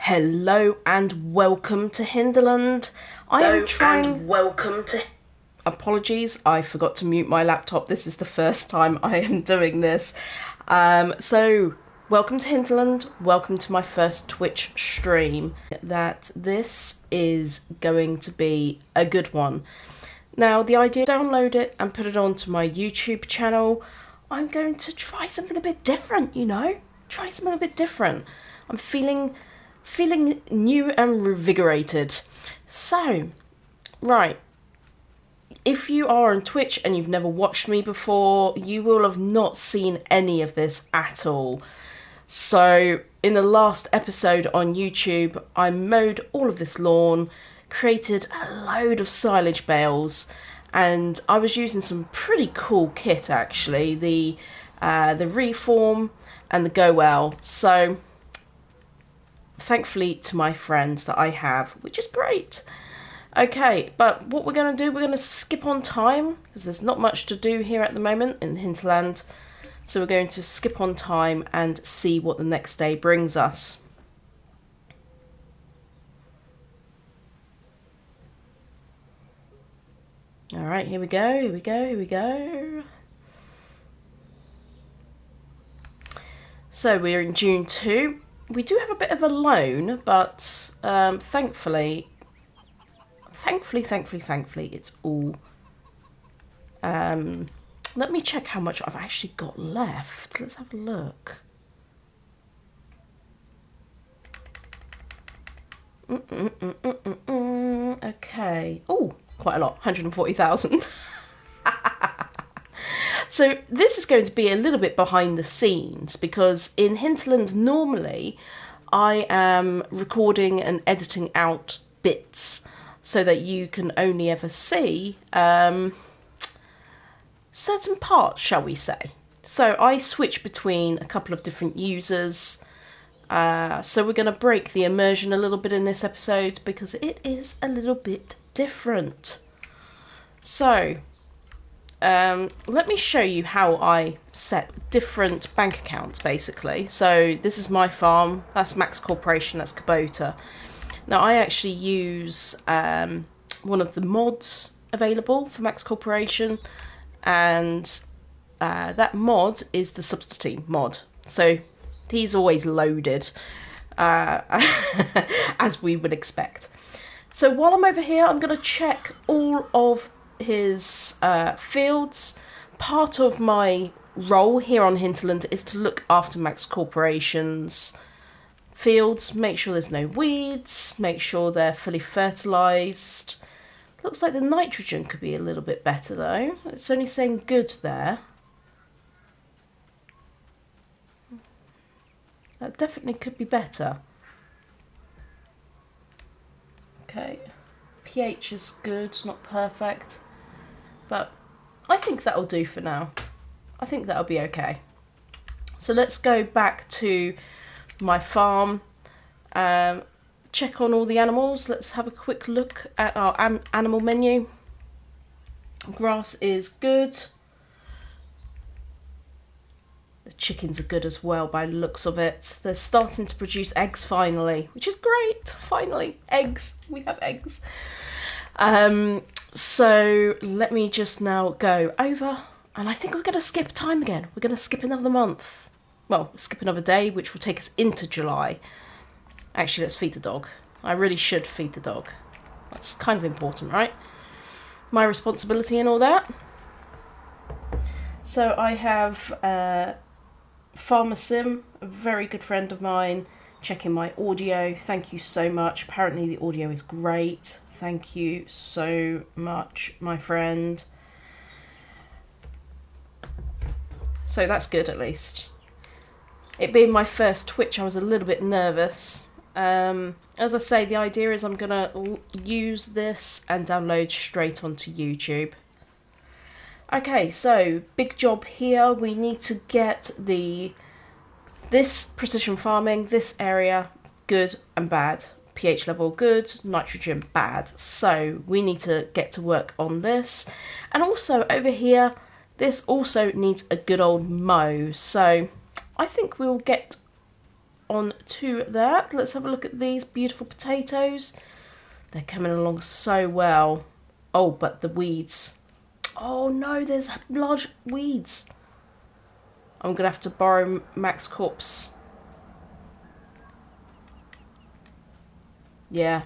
Hello and welcome to Hinterland. I am trying. And welcome to. Apologies, I forgot to mute my laptop. This is the first time I am doing this. So, welcome to Hinterland. Welcome to my first Twitch stream. This is going to be a good one. Now, the idea is to download it and put it onto my YouTube channel. I'm going to try something a bit different, Try something a bit different. I'm feeling new and revigorated. So, right. If you are on Twitch and you've never watched me before, you will have not seen any of this at all. So, in the last episode on YouTube, I mowed all of this lawn, created a load of silage bales, and I was using some pretty cool kit actually, the Reform and the Go Well. So, thankfully to my friends that I have, which is great. Okay, but what we're going to do, we're going to skip on time, because there's not much to do here at the moment in Hinterland. So we're going to skip on time and see what the next day brings us. Alright, here we go. So we're in June 2. We do have a bit of a loan, but thankfully, it's all... let me check how much I've actually got left. Let's have a look. Okay. Oh, quite a lot. 140,000. So this is going to be a little bit behind the scenes, because in Hinterland normally I am recording and editing out bits so that you can only ever see certain parts, shall we say. So I switch between a couple of different users. So we're going to break the immersion a little bit in this episode because it is a little bit different. So let me show you how I set different bank accounts, basically. So this is my farm, that's Max Corporation, that's Kubota. Now I actually use one of the mods available for Max Corporation, and that mod is the subsidy mod. So he's always loaded, as we would expect. So while I'm over here, I'm going to check all of his fields. Part of my role here on Hinterland is to look after Max Corporation's fields, make sure there's no weeds, make sure they're fully fertilised. Looks like the nitrogen could be a little bit better though. It's only saying good there. That definitely could be better. Okay, pH is good, not perfect, but I think that'll do for now. I think that'll be okay. So let's go back to my farm, check on all the animals. Let's have a quick look at our animal menu. Grass is good. The chickens are good as well by the looks of it. They're starting to produce eggs finally, which is great. Finally, eggs. We have eggs. So let me just now go over, and I think we're going to skip time again. We're going to skip another month. Well, skip another day, which will take us into July. Actually, let's feed the dog. I really should feed the dog. That's kind of important, right? My responsibility and all that. So I have Farmer Sim, a very good friend of mine, checking my audio. Thank you so much. Apparently the audio is great. Thank you so much, my friend. So that's good, at least. It being my first Twitch, I was a little bit nervous. As I say, the idea is I'm going to use this and download straight onto YouTube. Okay, so big job here. We need to get this precision farming, this area, good and bad. pH level good, nitrogen bad. So we need to get to work on this. And also over here, this also needs a good old mow. So I think we'll get on to that. Let's have a look at these beautiful potatoes. They're coming along so well. Oh, but the weeds. Oh no, there's large weeds. I'm going to have to borrow Max Corp's. Yeah.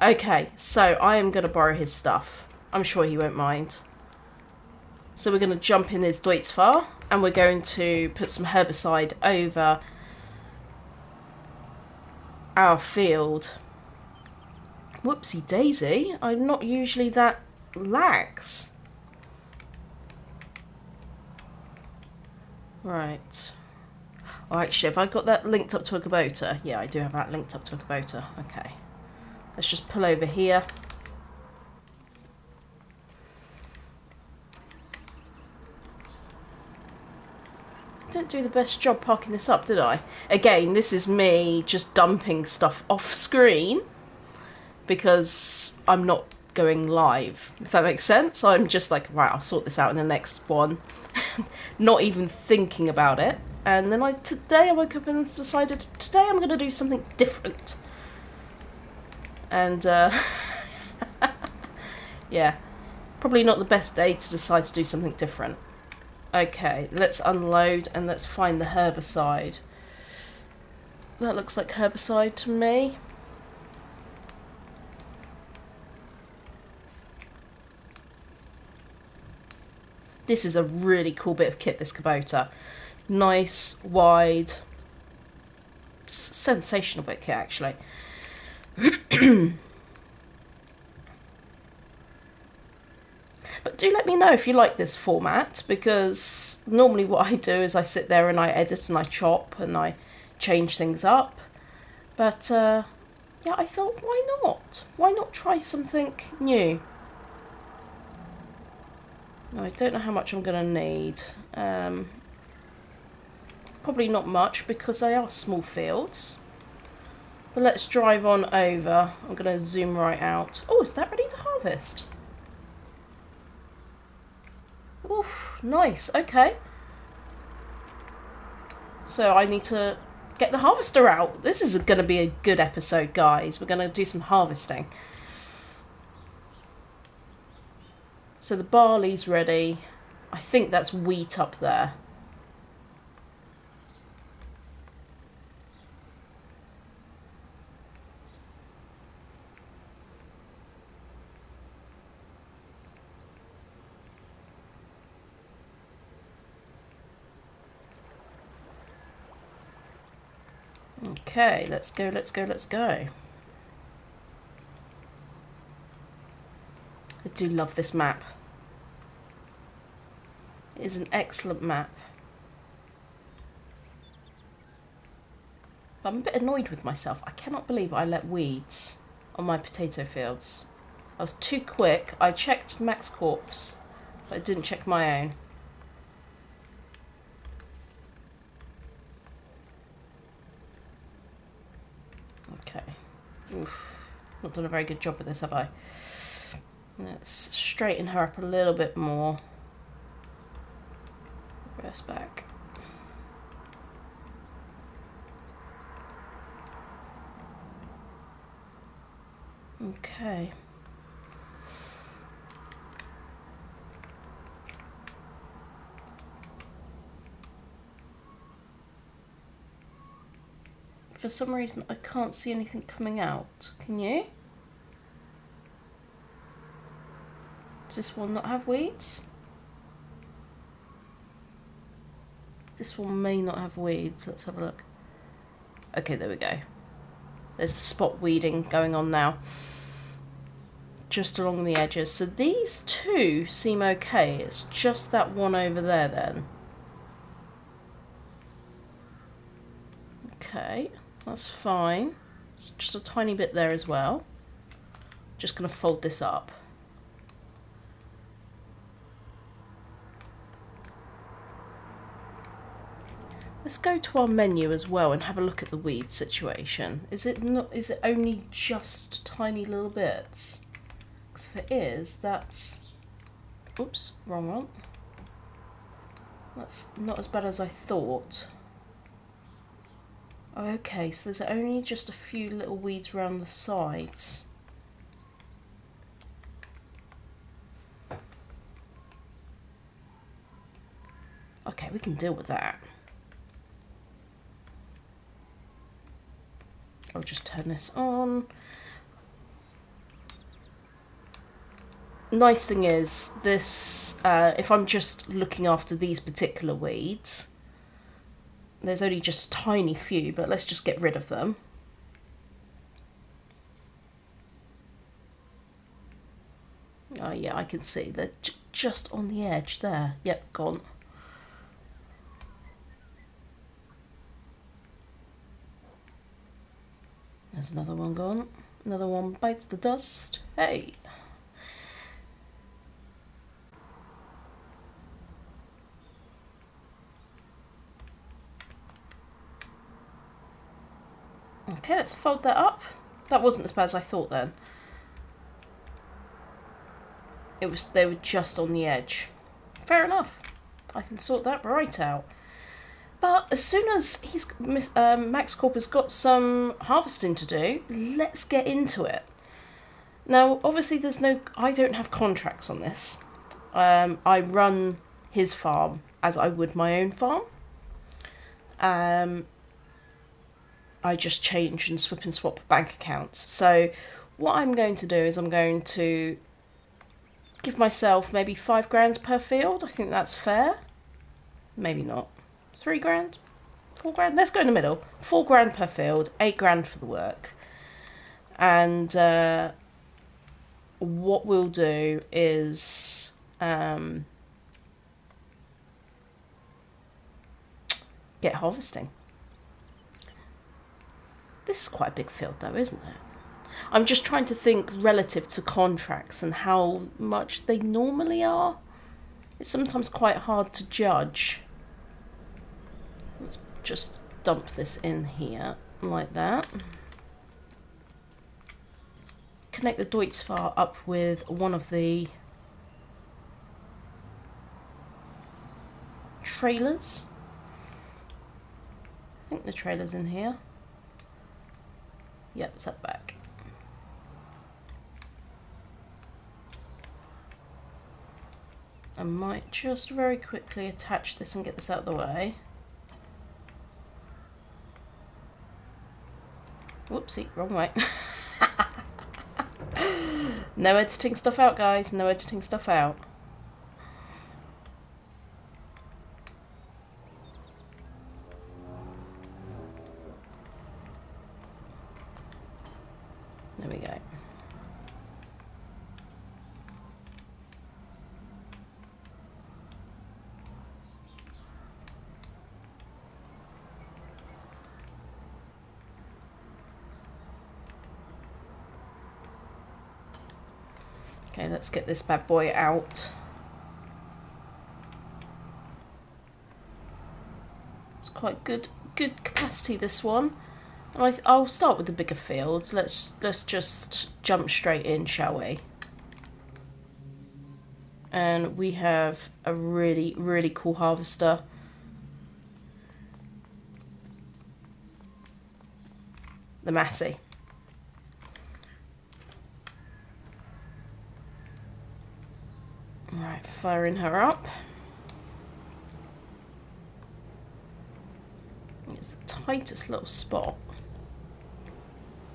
Okay, so I am going to borrow his stuff. I'm sure he won't mind. So we're going to jump in his Deutzfahr and we're going to put some herbicide over our field. Whoopsie daisy, I'm not usually that lax. Right. Oh, actually, have I got that linked up to a Kubota? Yeah, I do have that linked up to a Kubota. Okay. Let's just pull over here. Didn't do the best job parking this up, did I? Again, this is me just dumping stuff off screen because I'm not going live, if that makes sense. I'm just like, right, I'll sort this out in the next one. Not even thinking about it. And then today I woke up and decided, today I'm going to do something different. And, yeah, probably not the best day to decide to do something different. Okay, let's unload and let's find the herbicide. That looks like herbicide to me. This is a really cool bit of kit, this Kubota. Nice, wide, sensational bit of kit, actually. But do let me know if you like this format, because normally what I do is I sit there and I edit and I chop and I change things up. But, yeah, I thought, why not? Why not try something new? Now, I don't know how much I'm going to need. Probably not much, because they are small fields. But let's drive on over. I'm going to zoom right out. Oh, is that ready to harvest? Oof, nice, okay. So I need to get the harvester out. This is going to be a good episode, guys. We're going to do some harvesting. So the barley's ready. I think that's wheat up there. Okay, let's go, let's go, let's go. I do love this map. It is an excellent map. But I'm a bit annoyed with myself. I cannot believe I let weeds on my potato fields. I was too quick. I checked Max Corp's, but I didn't check my own. Okay. Oof. Not done a very good job with this, have I? Let's straighten her up a little bit more. Reverse back. Okay. For some reason I can't see anything coming out. Can you? Does this one not have weeds? This one may not have weeds. Let's have a look. Okay, there we go. There's the spot weeding going on now. Just along the edges. So these two seem okay. It's just that one over there then. Okay, that's fine. It's just a tiny bit there as well. Just going to fold this up. Let's go to our menu as well and have a look at the weed situation. Is it not? Is it only just tiny little bits? Because if it is, that's... Oops, wrong one. That's not as bad as I thought. Okay, so there's only just a few little weeds around the sides. Okay, we can deal with that. I'll just turn this on. Nice thing is, this, if I'm just looking after these particular weeds, there's only just a tiny few, but let's just get rid of them. Oh yeah, I can see they're just on the edge there. Yep, gone. There's another one gone. Another one bites the dust. Hey! Okay, let's fold that up. That wasn't as bad as I thought then. They were just on the edge. Fair enough. I can sort that right out. But as soon as Max Corp has got some harvesting to do, let's get into it. Now, obviously, I don't have contracts on this. I run his farm as I would my own farm. I just change and swap bank accounts. So what I'm going to do is I'm going to give myself maybe 5 grand per field. I think that's fair. Maybe not. 3 grand? 4 grand? Let's go in the middle. 4 grand per field, 8 grand for the work. And what we'll do is get harvesting. This is quite a big field though, isn't it? I'm just trying to think relative to contracts and how much they normally are. It's sometimes quite hard to judge. Let's just dump this in here like that. Connect the Deutzfahr up with one of the trailers. I think the trailer's in here. Yep, it's up back. I might just very quickly attach this and get this out of the way. Whoopsie, wrong way. No editing stuff out, guys. No editing stuff out. There we go. Okay, let's get this bad boy out. It's quite good capacity, this one. And I'll start with the bigger fields. Let's just jump straight in, shall we? And we have a really cool harvester. The Massey. Alright, firing her up. It's the tightest little spot.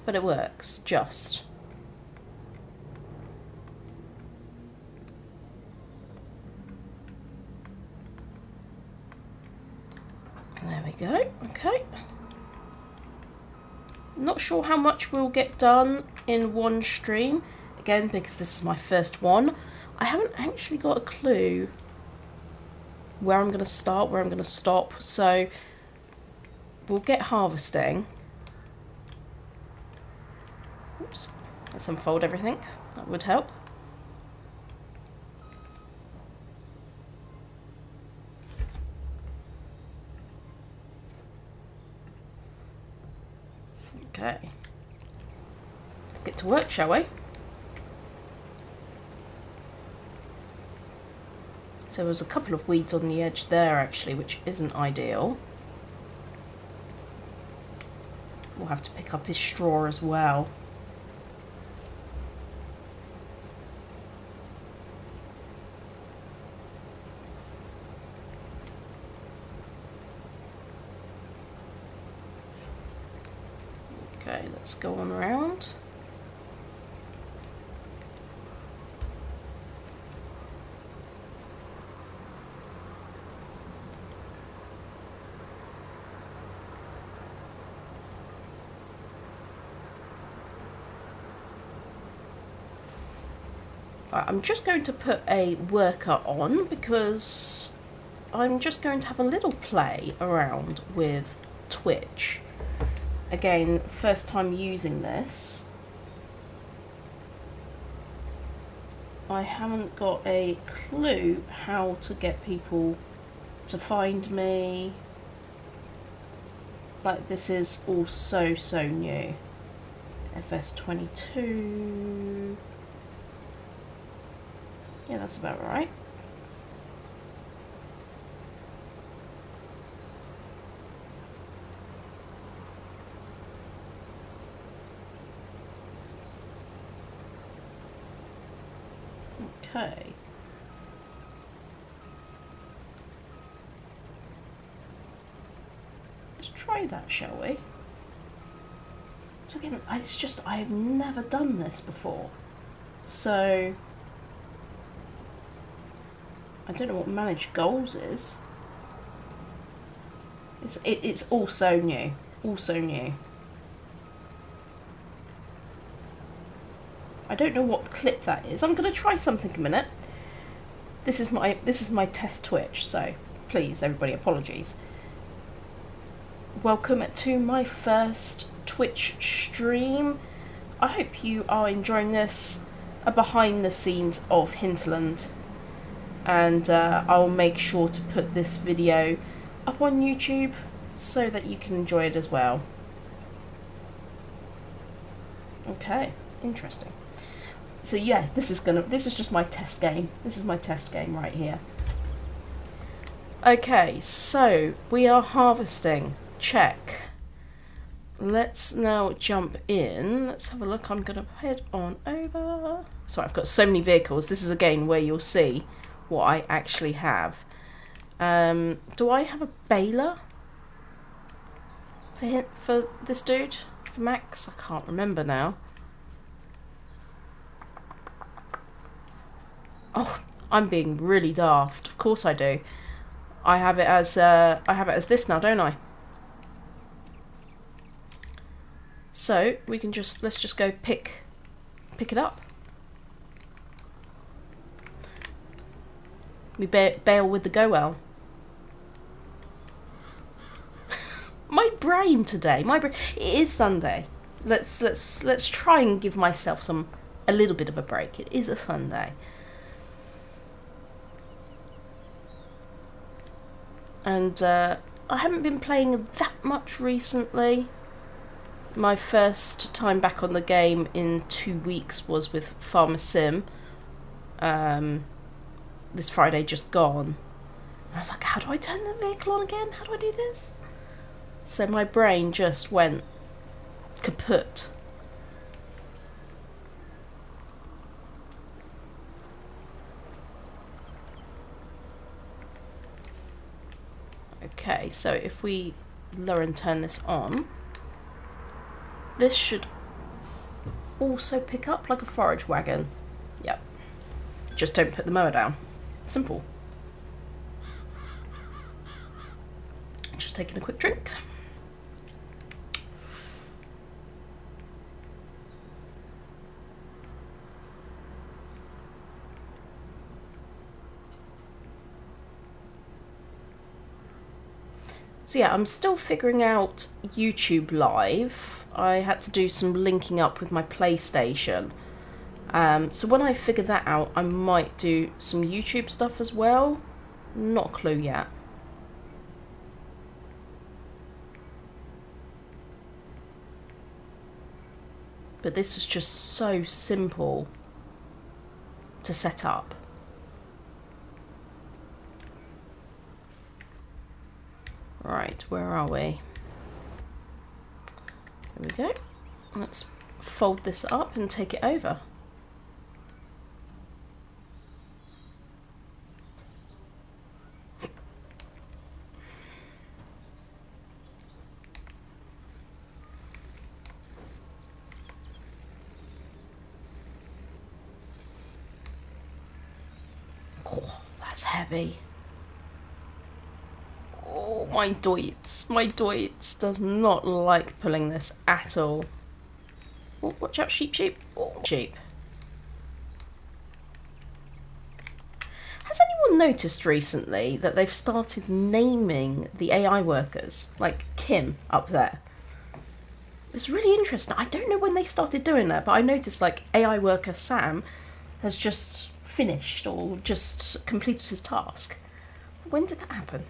But it works, just. There we go, okay. Not sure how much we'll get done in one stream. Again, because this is my first one. I haven't actually got a clue where I'm going to start, where I'm going to stop. So we'll get harvesting. Oops, let's unfold everything. That would help. Okay. Let's get to work, shall we? So there's a couple of weeds on the edge there actually, which isn't ideal. we'll have to pick up his straw as well. Okay, let's go on around. I'm just going to put a worker on because I'm just going to have a little play around with Twitch. Again, first time using this. I haven't got a clue how to get people to find me. Like, this is all so new. FS22. Yeah, that's about right. Okay. Let's try that, shall we? So again, it's just, I have never done this before. So I don't know what manage goals is. It's all so new. All so new. I don't know what clip that is. I'm going to try something a minute. This is my test Twitch, so please, everybody, apologies. Welcome to my first Twitch stream. I hope you are enjoying this, a behind the scenes of Hinterland, and I'll make sure to put this video up on YouTube so that you can enjoy it as well. Okay, interesting. So yeah, this is just my test game. This is my test game right here. Okay, so we are harvesting. Check. Let's now jump in. Let's have a look. I'm going to head on over. Sorry, I've got so many vehicles. This is again where you'll see what I actually have. Do I have a baler for this dude? For Max? I can't remember now. Oh, I'm being really daft. Of course I do. I have it as this now, don't I? So we can let's just go pick it up. We bail with the go-well. My brain today. It is Sunday. Let's try and give myself a little bit of a break. It is a Sunday. And I haven't been playing that much recently. My first time back on the game in 2 weeks was with Farmer Sim. This Friday just gone. I was like, how do I turn the vehicle on again? How do I do this? So my brain just went kaput. Okay, so if we lower and turn this on, this should also pick up like a forage wagon. Yep. Just don't put the mower down. Simple. Just taking a quick drink. So yeah, I'm still figuring out YouTube Live. I had to do some linking up with my PlayStation. So when I figure that out, I might do some YouTube stuff as well. Not a clue yet. But this is just so simple to set up. Right, where are we? There we go. Let's fold this up and take it over. Oh, that's heavy. Oh, my doits does not like pulling this at all. Oh, watch out, sheep. Oh, sheep. Has anyone noticed recently that they've started naming the AI workers? Like Kim up there. It's really interesting. I don't know when they started doing that, but I noticed like AI worker Sam has just finished or just completed his task. When did that happen?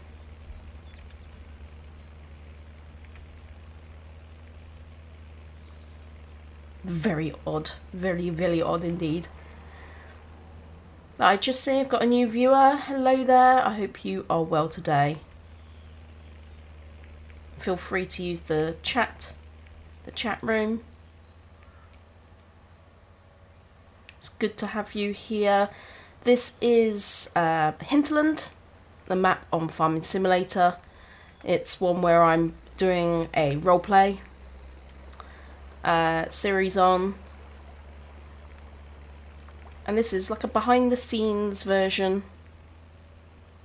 Very odd. Very, very odd indeed. I just see I've got a new viewer. Hello there. I hope you are well today. Feel free to use the chat room. It's good to have you here. This is Hinterland, the map on Farming Simulator. It's one where I'm doing a roleplay series on, and this is like a behind the scenes version,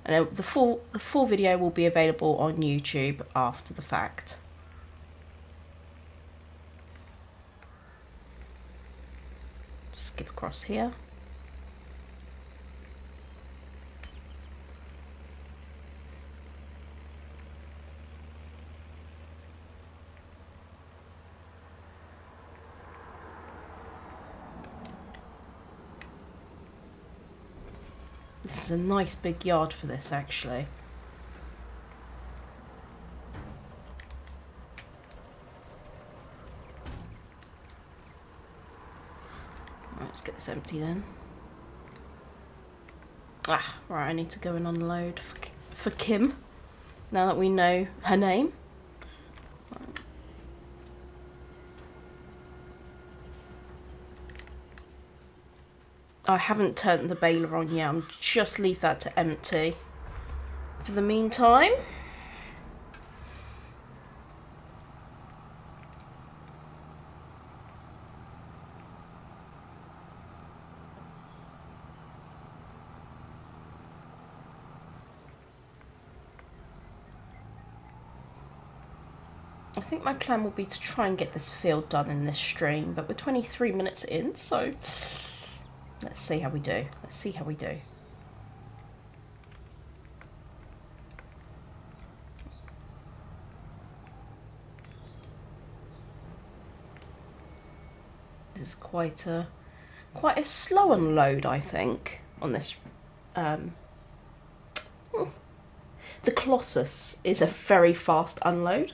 and the full video will be available on YouTube after the fact. Skip across here. This is a nice big yard for this, actually. Right, let's get this empty then. Ah, right, I need to go and unload for Kim, now that we know her name. I haven't turned the baler on yet, I'm just leave that to empty for the meantime. I think my plan will be to try and get this field done in this stream, but we're 23 minutes in, so let's see how we do. Let's see how we do. This is quite a slow unload, I think, on this. The Colossus is a very fast unload,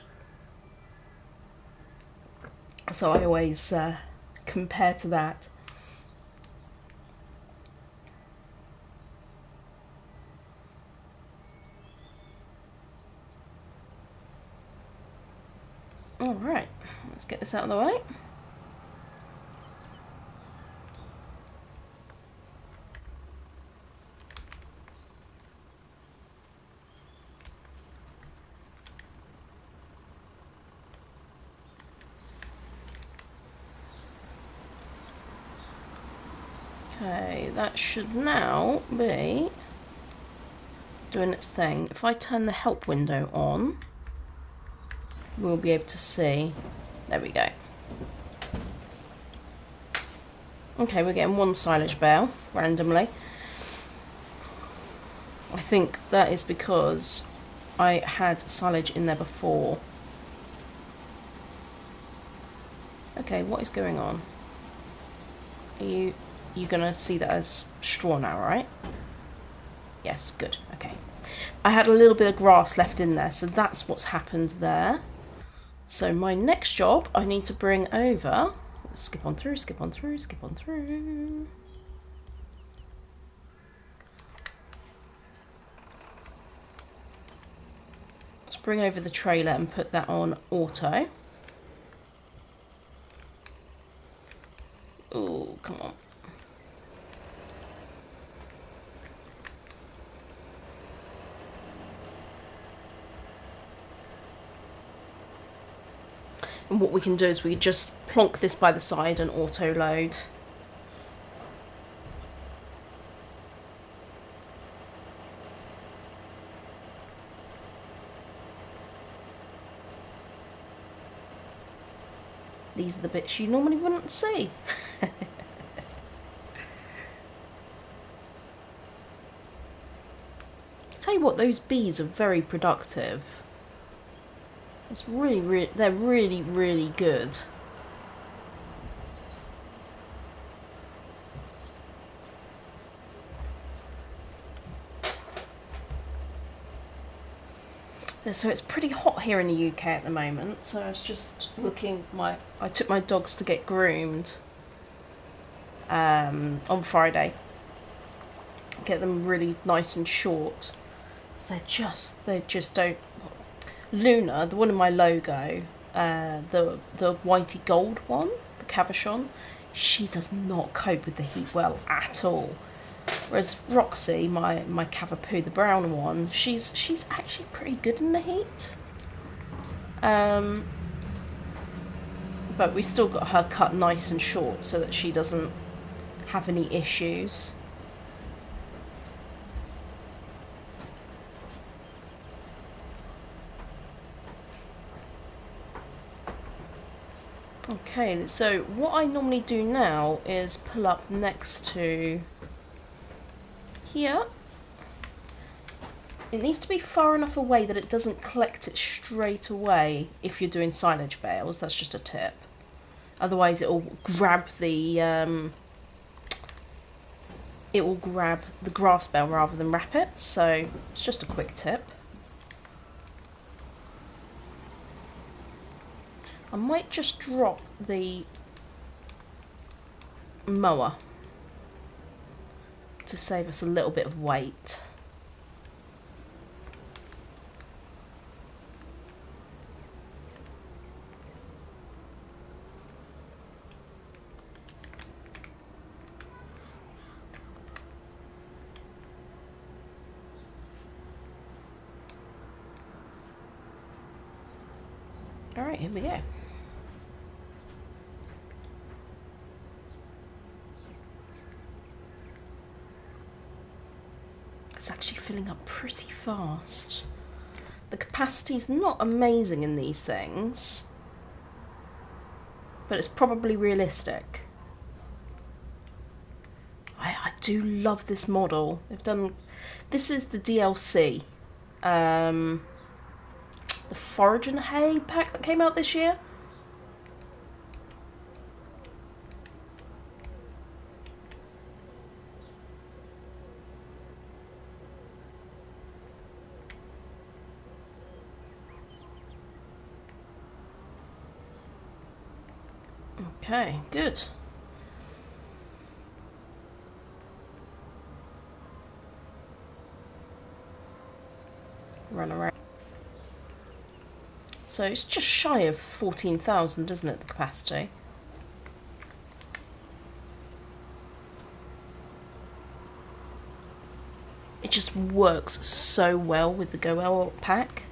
so I always compare to that. Alright, let's get this out of the way. Okay, that should now be doing its thing. If I turn the help window on, we'll be able to see. There we go. Okay, we're getting one silage bale randomly. I think that is because I had silage in there before. Okay, what is going on? Are you gonna see that as straw now, right? Yes, good, okay. I had a little bit of grass left in there, so that's what's happened there. So my next job, I need to bring over... Let's skip on through. Let's bring over the trailer and put that on auto. come on. And what we can do is we just plonk this by the side and auto load. These are the bits you normally wouldn't see. Tell you what, those bees are very productive. It's they're really, really good. So it's pretty hot here in the UK at the moment. So I was just looking. I took my dogs to get groomed on Friday. Get them really nice and short. They just don't. Luna, the one in my logo, the whitey gold one, the Cavachon, she does not cope with the heat well at all. Whereas Roxy, my Cavapoo, the brown one, she's actually pretty good in the heat. But we still got her cut nice and short so that she doesn't have any issues. Okay, so what I normally do now is pull up next to here. It needs to be far enough away that it doesn't collect it straight away if you're doing silage bales. That's just a tip. Otherwise it will grab the grass bale rather than wrap it. So it's just a quick tip. I might just drop the mower to save us a little bit of weight. Alright, here we go. It's actually filling up pretty fast. The capacity's not amazing in these things, but it's probably realistic. I do love this model. They've done. This is the DLC, the Forage and Hay pack that came out this year. Okay, good. Run around. So it's just shy of 14,000, isn't it, the capacity? It just works so well with the Goel pack.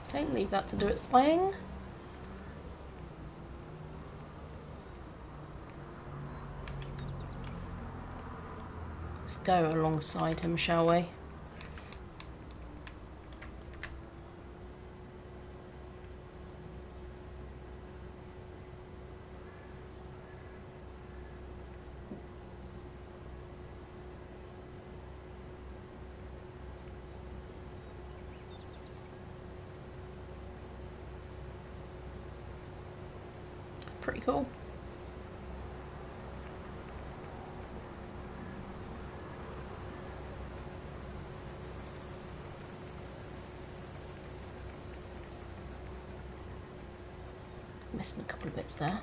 Okay, leave that to do its thing. Let's go alongside him, shall we? Pretty cool. Missing a couple of bits there.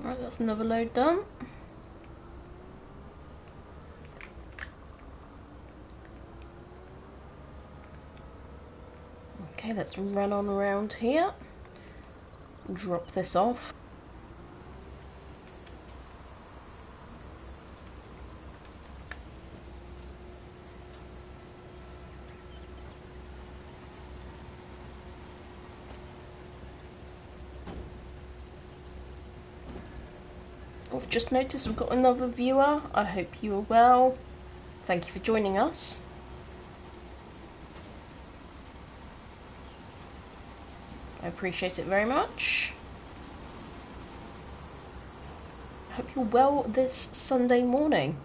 Right, that's another load done. Okay, let's run on around here. Drop this off. I've just noticed we've got another viewer. I hope you are well. Thank you for joining us. I appreciate it very much. I hope you're well this Sunday morning.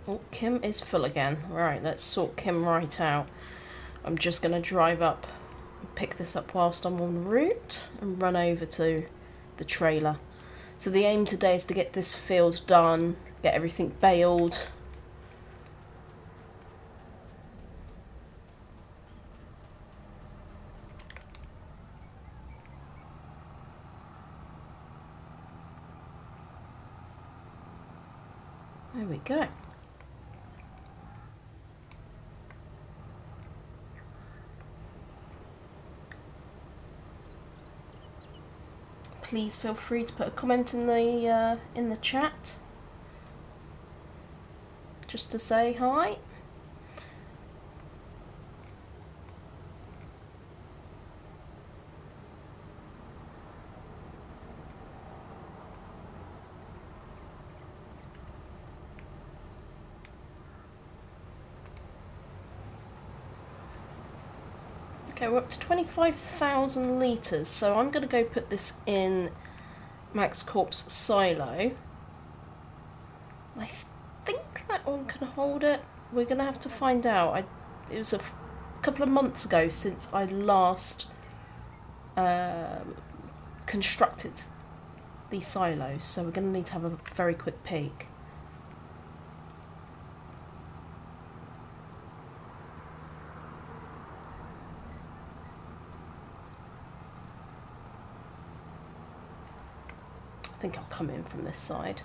Oh, Kim is full again. Right, let's sort Kim right out. I'm just going to drive up and pick this up whilst I'm en route and run over to the trailer. So the aim today is to get this field done, get everything baled. There we go. Please feel free to put a comment in the chat, just to say hi. Okay, we're up to 25,000 litres, so I'm going to go put this in Max Corp's silo. I think that one can hold it. We're going to have to find out. It was a couple of months ago since I last constructed these silos, so we're going to need to have a very quick peek. I think I'll come in from this side.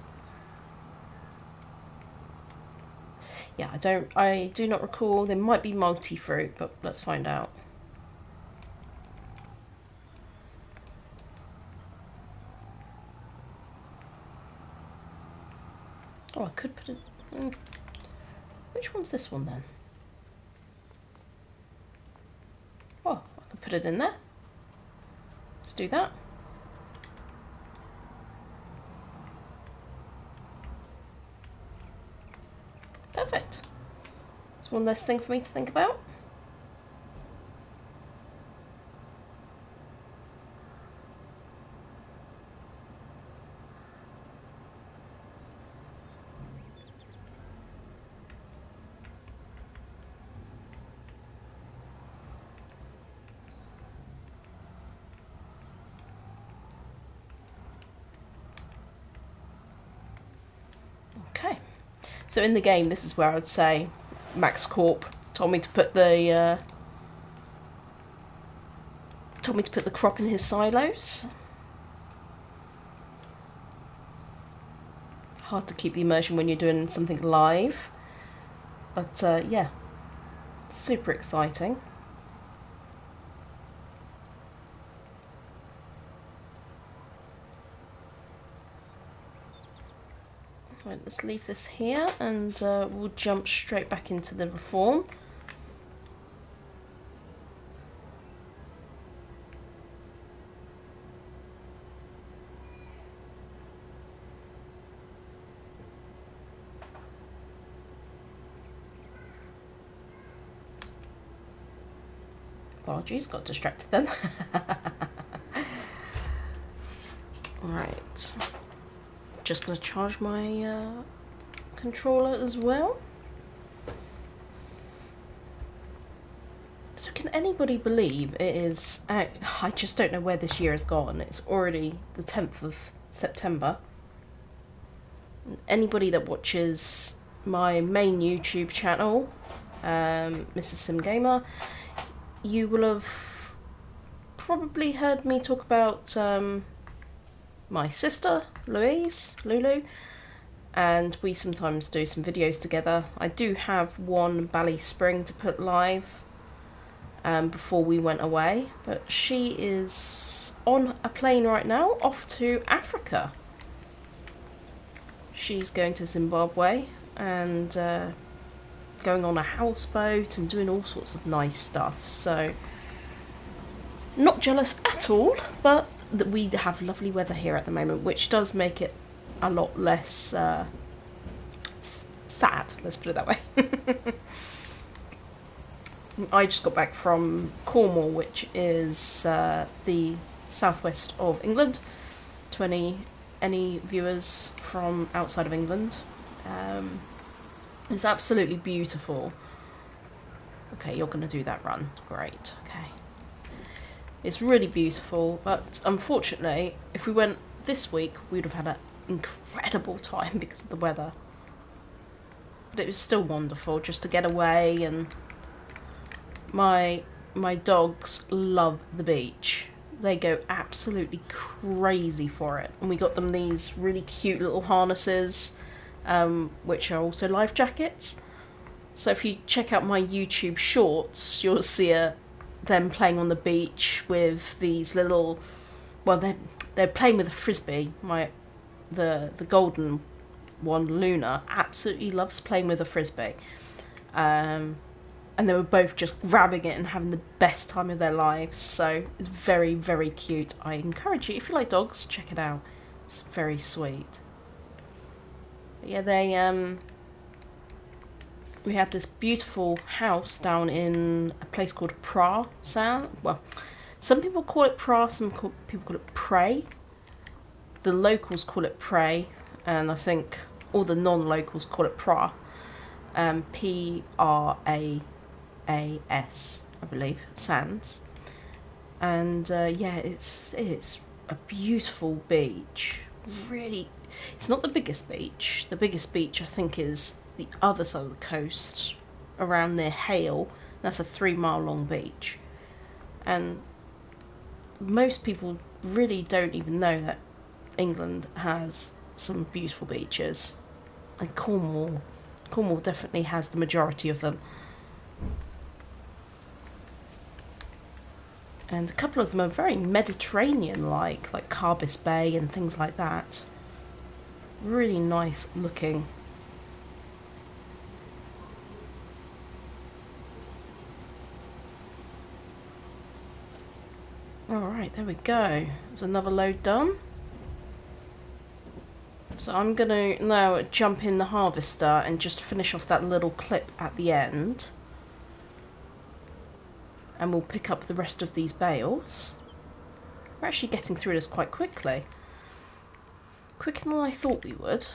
Yeah, I do not recall. There might be multi-fruit, but let's find out. Oh, I could put it. Which one's this one then? Oh, I could put it in there. Let's do that. Perfect. It's one less thing for me to think about. Okay. So in the game, this is where I would say Max Corp told me to put the crop in his silos. Hard to keep the immersion when you're doing something live, but yeah, super exciting. Right, let's leave this here and we'll jump straight back into the reform. Apologies, got distracted then. Right, just going to charge my controller as well. So can anybody believe it is... I just don't know where this year has gone. It's already the 10th of September. Anybody that watches my main YouTube channel Mrs. Sim Gamer, you will have probably heard me talk about my sister, Lulu, and we sometimes do some videos together. I do have one Bally Spring to put live before we went away, but she is on a plane right now off to Africa. She's going to Zimbabwe and going on a houseboat and doing all sorts of nice stuff, so not jealous at all, but we have lovely weather here at the moment, which does make it a lot less sad, let's put it that way. I just got back from Cornwall, which is the southwest of England. To any viewers from outside of England, it's absolutely beautiful. Okay, you're going to do that run. Great. Okay. It's really beautiful, but unfortunately, if we went this week, we'd have had an incredible time because of the weather. But it was still wonderful just to get away, and my dogs love the beach. They go absolutely crazy for it, and we got them these really cute little harnesses, which are also life jackets. So if you check out my YouTube shorts, you'll see them playing on the beach with these little, well, they're playing with a frisbee. The golden one, Luna, absolutely loves playing with a frisbee. And they were both just grabbing it and having the best time of their lives. So it's very, very cute. I encourage you, if you like dogs, check it out. It's very sweet. But yeah, we had this beautiful house down in a place called Pra Sound. Well, some people call it Pra, some people call it Pray. The locals call it Pray, and I think all the non-locals call it Pra. P-R-A-A-S, I believe, Sands. And yeah, it's a beautiful beach. Really, it's not the biggest beach. The biggest beach, I think, is the other side of the coast, around near Hale. That's a 3-mile long beach, and most people really don't even know that England has some beautiful beaches, and Cornwall definitely has the majority of them, and a couple of them are very Mediterranean like Carbis Bay and things like that. Really nice looking. Alright, there we go. There's another load done. So I'm going to now jump in the harvester and just finish off that little clip at the end. And we'll pick up the rest of these bales. We're actually getting through this quite quickly. Quicker than I thought we would.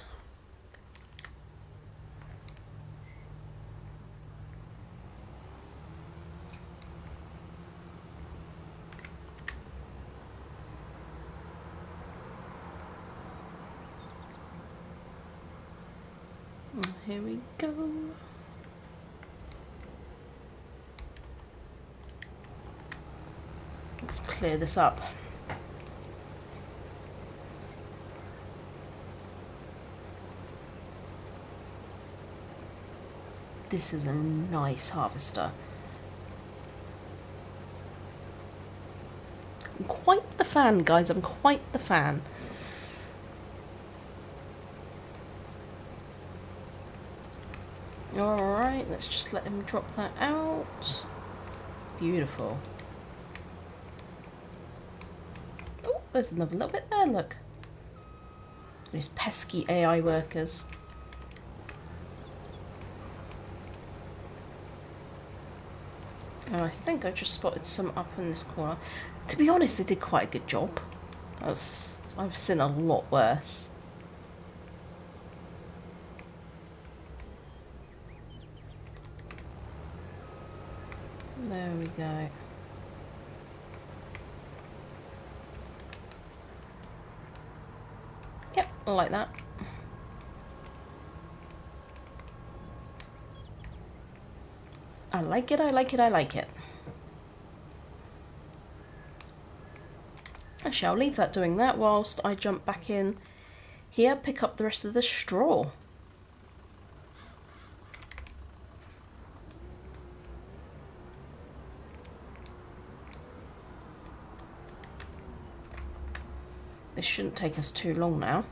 Here we go. Let's clear this up. This is a nice harvester. I'm quite the fan, guys. I'm quite the fan. Alright, let's just let him drop that out. Beautiful. Oh, there's another little bit there, look. These pesky AI workers. And I think I just spotted some up in this corner. To be honest, they did quite a good job. I've seen a lot worse. There we go. Yep, I like that. I like it, I like it, I like it. Actually, I'll leave that doing that whilst I jump back in here, pick up the rest of the straw. This shouldn't take us too long now.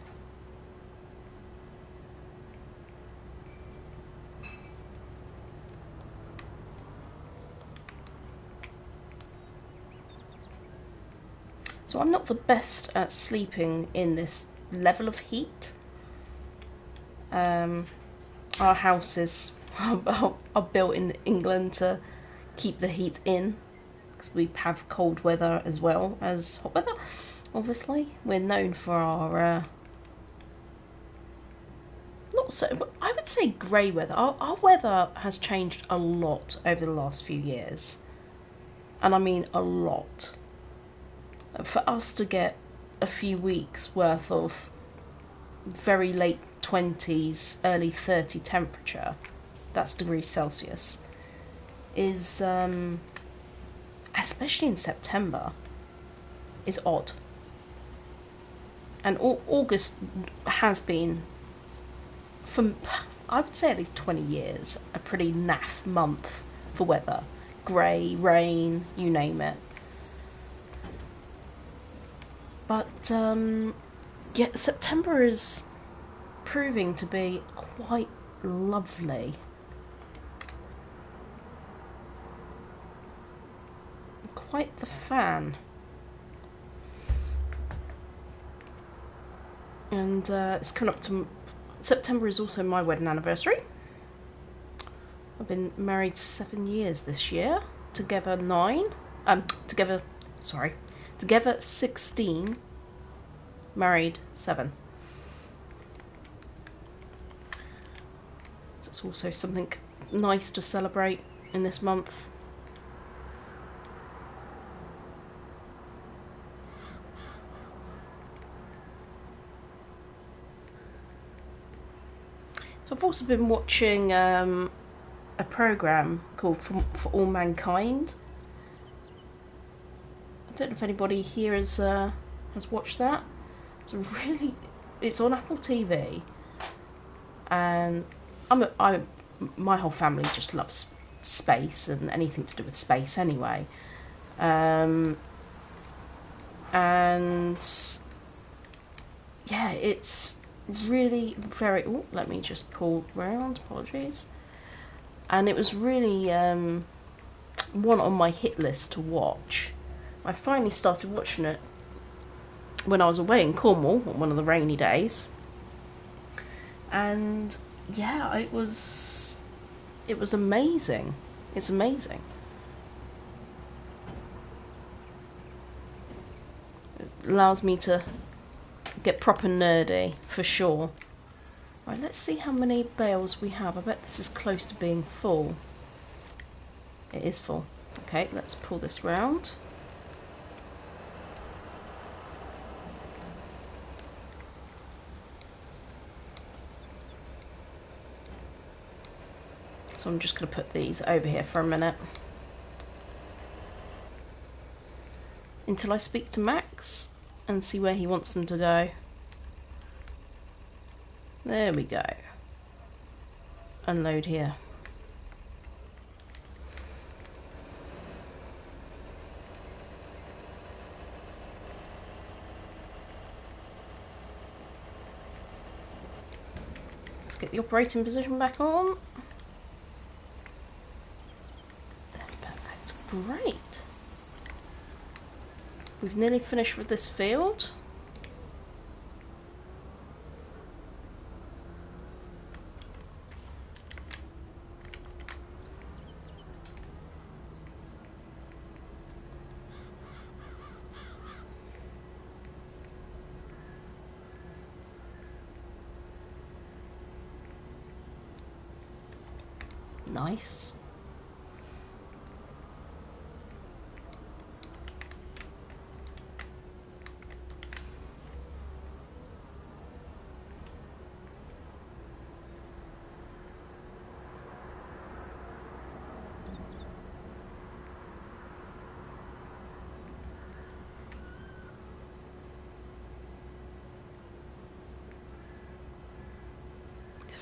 So I'm not the best at sleeping in this level of heat. Our houses are built in England to keep the heat in, because we have cold weather as well as hot weather. Obviously, we're known for our not so, I would say grey weather. Our weather has changed a lot over the last few years, and I mean a lot. For us to get a few weeks worth of very late 20s, early 30 temperature, that's degrees Celsius, is, especially in September, is odd. And August has been, for I would say at least 20 years, a pretty naff month for weather. Grey, rain, you name it. But yeah, September is proving to be quite lovely. Quite the fan. And it's coming up to... September is also my wedding anniversary. I've been married 7 years this year. Together 9. Together 16. Married 7. So it's also something nice to celebrate in this month. So I've also been watching a programme called For All Mankind. I don't know if anybody here has watched that. It's on Apple TV, and my whole family just loves space and anything to do with space anyway. And yeah, it's really very... Oh, let me just pull round, apologies. And it was really one on my hit list to watch. I finally started watching it when I was away in Cornwall on one of the rainy days. And yeah, it was amazing. It's amazing. It allows me to get proper nerdy, for sure. Right, let's see how many bales we have. I bet this is close to being full. It is full. Okay, let's pull this round. So I'm just going to put these over here for a minute until I speak to Max and see where he wants them to go. There we go. Unload here. Let's get the operating position back on. That's perfect. Great. We've nearly finished with this field. Nice.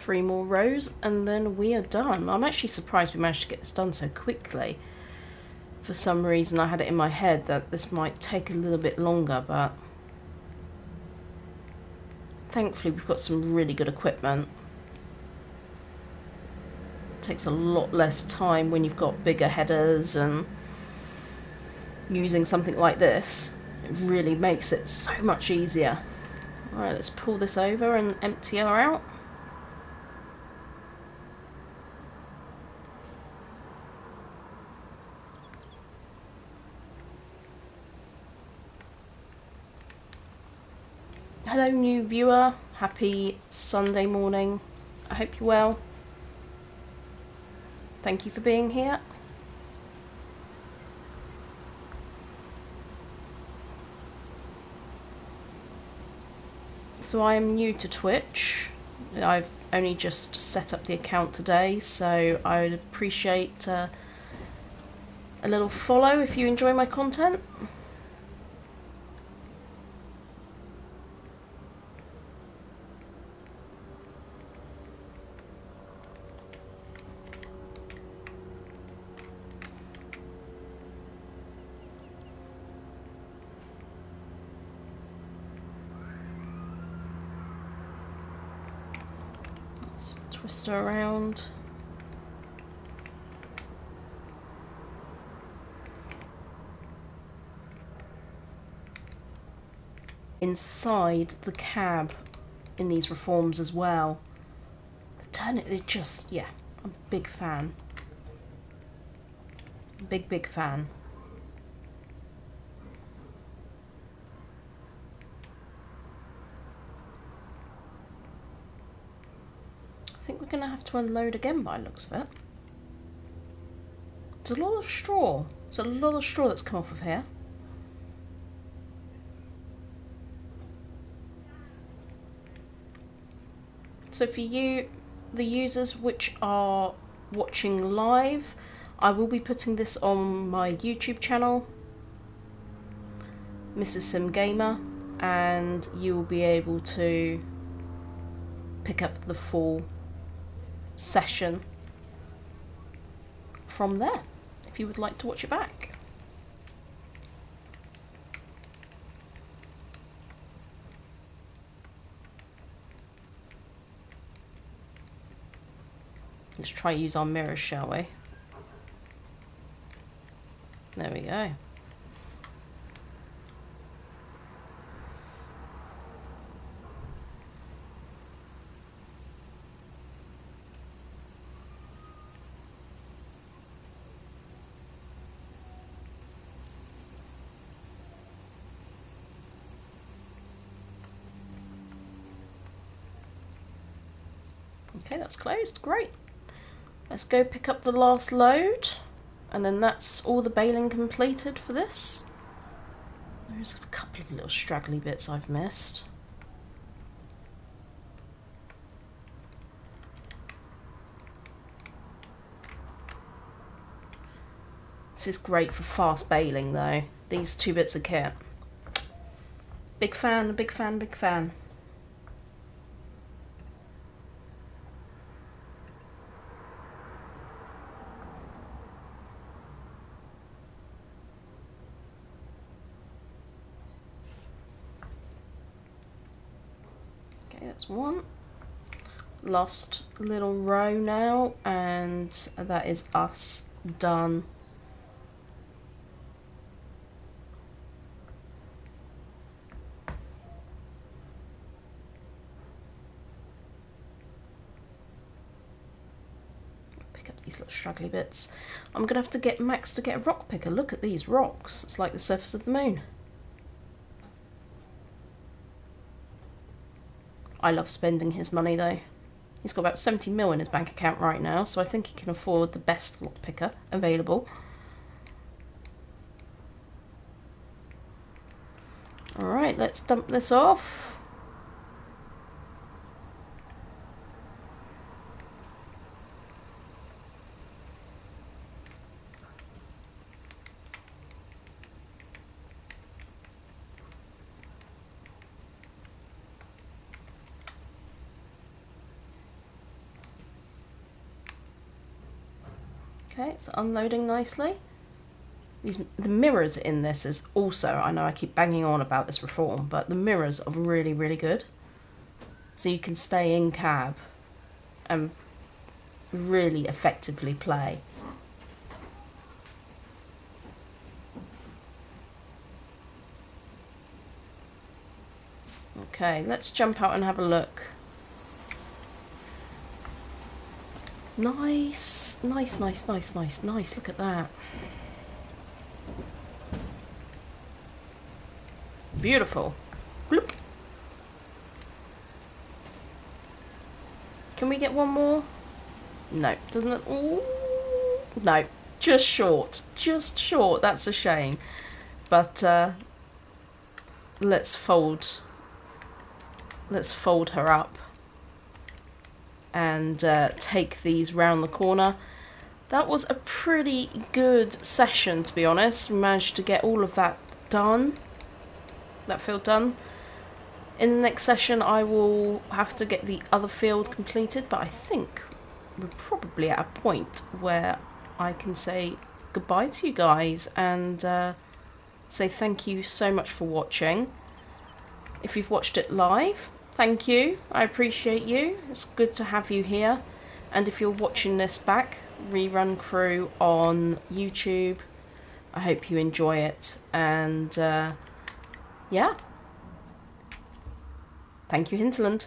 3 more rows and then we are done. I'm actually surprised we managed to get this done so quickly. For some reason I had it in my head that this might take a little bit longer, but thankfully we've got some really good equipment. It takes a lot less time when you've got bigger headers, and using something like this, it really makes it so much easier. Alright, let's pull this over and empty her out. Hello new viewer, happy Sunday morning. I hope you're well. Thank you for being here. So I am new to Twitch. I've only just set up the account today, so I would appreciate a little follow if you enjoy my content. Let's twist her around. Inside the cab in these reforms as well. The turn it just, yeah, I'm a big fan. Big fan. I think we're gonna have to unload again by the looks of it. There's a lot of straw. There's a lot of straw that's come off of here. So for you, the users which are watching live, I will be putting this on my YouTube channel, Mrs. Sim Gamer, and you will be able to pick up the full session from there if you would like to watch it back. Let's try use our mirrors, shall we? There we go. Okay, that's closed. Great. Let's go pick up the last load, and then that's all the baling completed for this. There's a couple of little straggly bits I've missed. This is great for fast baling though, these 2 bits of kit. Big fan, big fan, big fan. Okay, that's one. Last little row now, and that is us done. Pick up these little straggly bits. I'm gonna have to get Max to get a rock picker. Look at these rocks. It's like the surface of the moon. I love spending his money though. He's got about 70 mil in his bank account right now, so I think he can afford the best rock picker available. Alright, let's dump this off. Okay, it's unloading nicely. The mirrors in this is also, I know I keep banging on about this reform, but the mirrors are really, really good. So you can stay in cab and really effectively play. Okay, let's jump out and have a look. Nice, nice, nice, nice, nice, nice. Look at that. Beautiful. Bloop. Can we get one more? No, doesn't it? Ooh, no, just short. Just short. That's a shame. But let's fold her up and take these round the corner. That was a pretty good session, to be honest. We managed to get all of that done. That field done. In the next session I will have to get the other field completed, but I think we're probably at a point where I can say goodbye to you guys and say thank you so much for watching. If you've watched it live, thank you. I appreciate you. It's good to have you here. And if you're watching this back, rerun through on YouTube, I hope you enjoy it. And yeah. Thank you, Hinterland.